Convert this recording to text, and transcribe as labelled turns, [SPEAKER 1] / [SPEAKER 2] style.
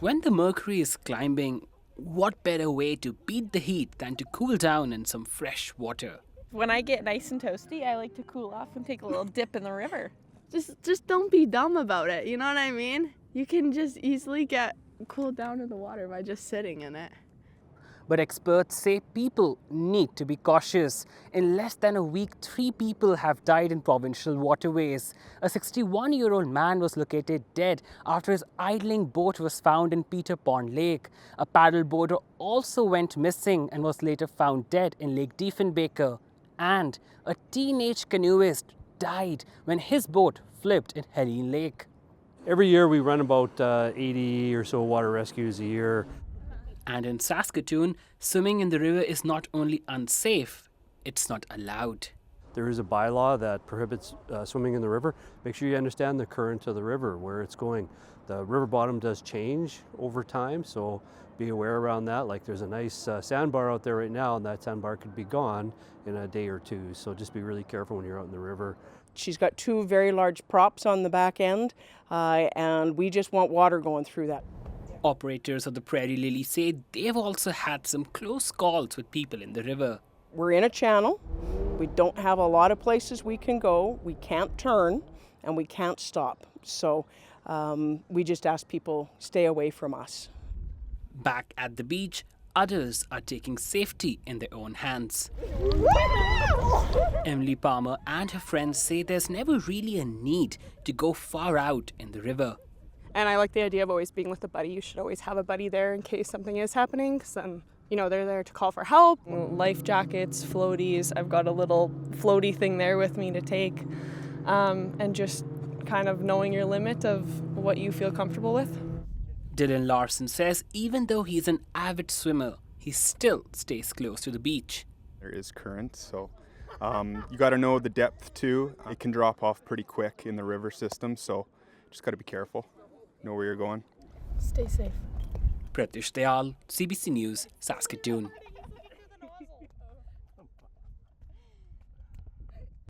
[SPEAKER 1] When the mercury is climbing, what better way to beat the heat than to cool down in some fresh water?
[SPEAKER 2] When I get nice and toasty, I like to cool off and take a little dip in the river.
[SPEAKER 3] Just don't be dumb about it, you know what I mean? You can just easily get cooled down in the water by just sitting in it.
[SPEAKER 1] But experts say people need to be cautious. In less than a week, 3 people have died in provincial waterways. A 61-year-old man was located dead after his idling boat was found in Peter Pond Lake. A paddleboarder also went missing and was later found dead in Lake Diefenbaker. And a teenage canoeist died when his boat flipped in Helene Lake.
[SPEAKER 4] Every year we run about 80 or so water rescues a year.
[SPEAKER 1] And in Saskatchewan, swimming in the river is not only unsafe, it's not allowed.
[SPEAKER 4] There is a bylaw that prohibits swimming in the river. Make sure you understand the current of the river, where it's going. The river bottom does change over time, so be aware around that. Like there's a nice sandbar out there right now, and that sandbar could be gone in a day or two. So just be really careful when you're out in the river.
[SPEAKER 5] She's got 2 very large props on the back end, and we just want water going through that.
[SPEAKER 1] Operators of the Prairie Lily say they've also had some close calls with people in the river.
[SPEAKER 5] We're in a channel. We don't have a lot of places we can go. We can't turn and we can't stop. So we just ask people stay away from us.
[SPEAKER 1] Back at the beach, others are taking safety in their own hands. Emily Palmer and her friends say there's never really a need to go far out in the river.
[SPEAKER 6] And I like the idea of always being with a buddy. You should always have a buddy there in case something is happening, because then, they're there to call for help.
[SPEAKER 2] Life jackets, floaties. I've got a little floaty thing there with me to take. And just kind of knowing your limit of what you feel comfortable with.
[SPEAKER 1] Dylan Larson says even though he's an avid swimmer, he still stays close to the beach.
[SPEAKER 7] There is current, so you got to know the depth too. It can drop off pretty quick in the river system, so just got to be careful. Know where you're going.
[SPEAKER 2] Stay safe.
[SPEAKER 1] Pratish Dayal, CBC News, Saskatoon.